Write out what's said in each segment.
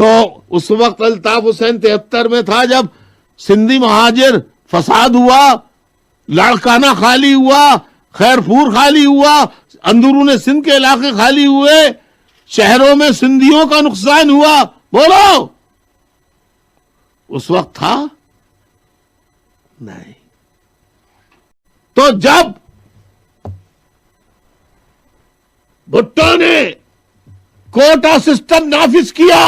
تو اس وقت الطاف حسین 73 میں تھا جب سندھی مہاجر فساد ہوا، لاڑکانہ خالی ہوا، خیرپور خالی ہوا، اندرون سندھ کے علاقے خالی ہوئے، شہروں میں سندھیوں کا نقصان ہوا. بولو اس وقت تھا؟ نہیں. تو جب بھٹو نے کوٹا سسٹم نافذ کیا،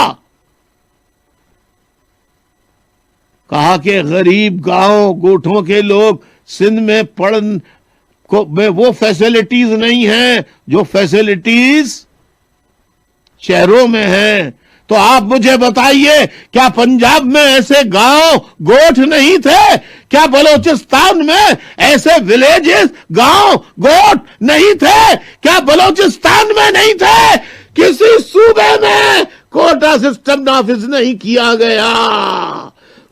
کہا کہ غریب گاؤں گوٹھوں کے لوگ سندھ میں میں وہ فیسلٹیز نہیں ہیں جو فیسلٹیز شہروں میں ہیں، تو آپ مجھے بتائیے کیا پنجاب میں ایسے گاؤں گوٹھ نہیں تھے؟ کیا بلوچستان میں ایسے ولیجز گاؤں گوٹھ نہیں تھے؟ کیا بلوچستان میں نہیں تھے؟ کسی صوبے میں کوٹا سسٹم نافذ نہیں کیا گیا.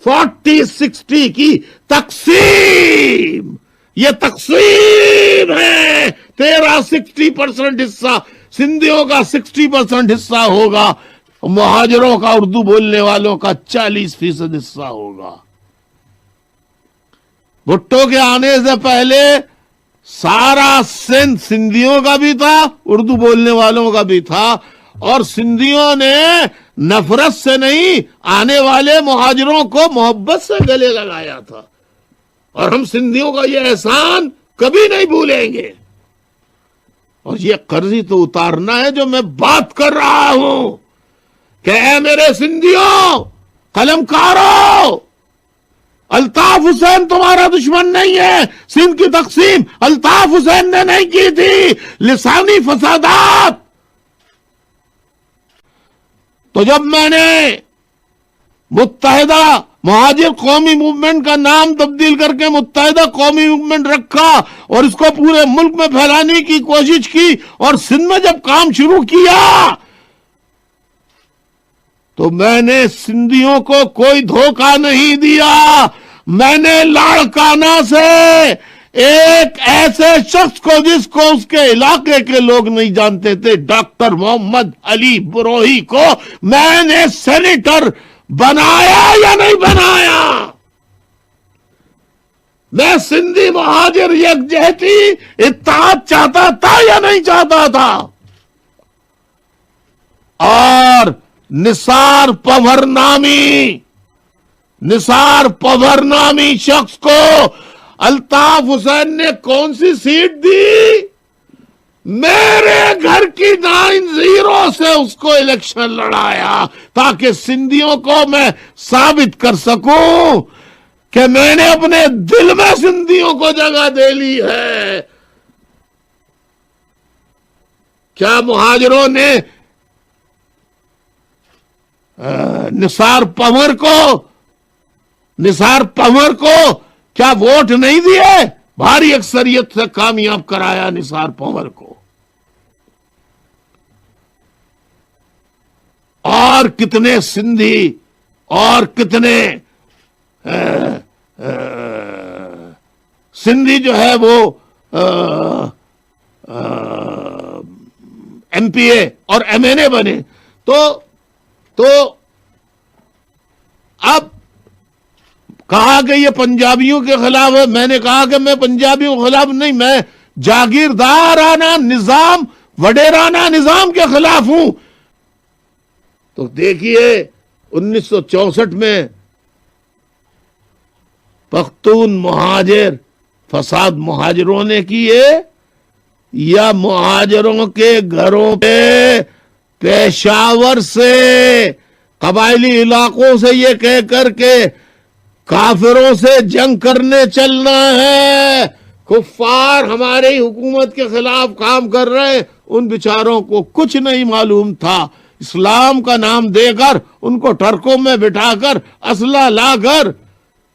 40-60 کی تقسیم، یہ تقسیم ہے. تیرا 60% حصہ سندھیوں کا 60% حصہ ہوگا، مہاجروں کا اردو بولنے والوں کا 40% حصہ ہوگا. بھٹو کے آنے سے پہلے سارا سندھ سندھیوں کا بھی تھا، اردو بولنے والوں کا بھی تھا، اور سندھیوں نے نفرت سے نہیں، آنے والے مہاجروں کو محبت سے گلے لگایا تھا. اور ہم سندھیوں کا یہ احسان کبھی نہیں بھولیں گے. اور یہ قرضی تو اتارنا ہے جو میں بات کر رہا ہوں کہ اے میرے سندھیوں، قلم کارو، الطاف حسین تمہارا دشمن نہیں ہے. سندھ کی تقسیم الطاف حسین نے نہیں کی تھی، لسانی فسادات. تو جب میں نے متحدہ مہاجر قومی موومنٹ کا نام تبدیل کر کے متحدہ قومی موومنٹ رکھا اور اس کو پورے ملک میں پھیلانے کی کوشش کی، اور سندھ میں جب کام شروع کیا تو میں نے سندھیوں کو کوئی دھوکہ نہیں دیا. میں نے لاڑکانہ سے ایک ایسے شخص کو جس کو اس کے علاقے کے لوگ نہیں جانتے تھے، ڈاکٹر محمد علی بروہی کو میں نے سینیٹر بنایا یا نہیں بنایا؟ میں سندھی مہاجر یکجہتی اتحاد چاہتا تھا یا نہیں چاہتا تھا؟ اور نثار پور نامی شخص کو الطاف حسین نے کون سی سیٹ دی؟ میرے گھر کی 9-0 سے اس کو الیکشن لڑایا تاکہ سندھیوں کو میں ثابت کر سکوں کہ میں نے اپنے دل میں سندھیوں کو جگہ دے لی ہے. کیا مہاجروں نے نثار پنور کو کیا ووٹ نہیں دیے؟ بھاری اکثریت سے کامیاب کرایا نثار پنور کو. اور کتنے سندھی اور کتنے سندھی جو ہے وہ ایم پی اے اور ایم این اے بنے. تو اب کہا کہ یہ پنجابیوں کے خلاف ہے. میں نے کہا کہ میں پنجابیوں کے خلاف نہیں، میں جاگیردارانہ نظام، وڈیرانہ نظام کے خلاف ہوں. تو دیکھیے 1964 میں پختون مہاجر فساد مہاجروں نے کیے یا مہاجروں کے گھروں پہ پشاور سے قبائلی علاقوں سے یہ کہہ کر کے کافروں سے جنگ کرنے چلنا ہے، کفار ہماری حکومت کے خلاف کام کر رہے، ان بیچاروں کو کچھ نہیں معلوم تھا. اسلام کا نام دے کر ان کو ٹرکوں میں بٹھا کر اسلحہ لا کر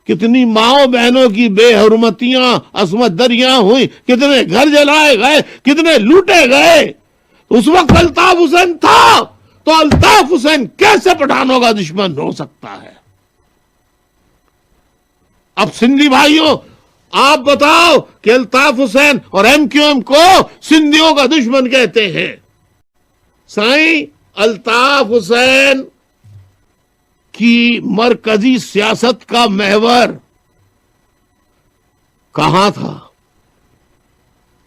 کتنی ماؤں بہنوں کی بے حرمتیاں عصمت دریاں ہوئی، کتنے گھر جلائے گئے، کتنے لوٹے گئے. اس وقت الطاف حسین تھا تو الطاف حسین کیسے پٹھانوں کا دشمن ہو سکتا ہے؟ اب سندھی بھائیوں آپ بتاؤ کہ الطاف حسین اور ایم کیو ایم کو سندھیوں کا دشمن کہتے ہیں. سائیں الطاف حسین کی مرکزی سیاست کا محور کہاں تھا،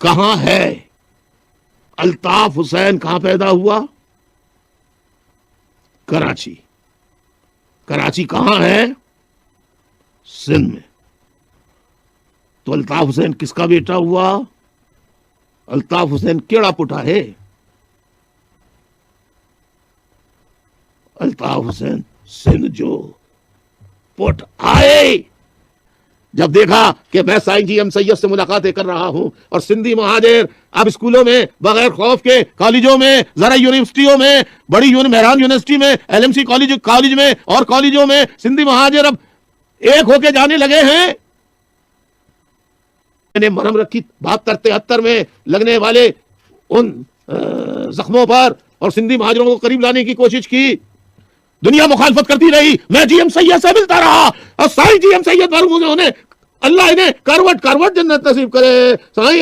کہاں ہے؟ الطاف حسین کہاں پیدا ہوا؟ کراچی۔ کراچی کہاں ہے؟ سندھ میں۔ تو الطاف حسین کس کا بیٹا ہوا؟ الطاف حسین کیڑا پٹا ہے؟ الطاف حسین سندھ جو پٹ آئے، جب دیکھا کہ میں سائیں جی ایم سید سے ملاقاتیں کر رہا ہوں اور سندھی مہاجر اب اسکولوں میں بغیر خوف کے، کالجوں میں، ذرا یونیورسٹیوں میں، بڑی مہران یونیورسٹی میں، ایل ایم سی کالج میں اور کالجوں میں سندھی مہاجر اب ایک ہو کے جانے لگے ہیں۔ میں نے مرہم رکھی 72-73 میں لگنے والے ان زخموں پر اور سندھی مہاجروں کو قریب لانے کی کوشش کی۔ دنیا مخالفت کرتی رہی، میں جی ایم سید سے ملتا رہا اور سائیں جی ایم سید انہیں اللہ انہیں کروٹ جنت نصیب کرے۔ سائیں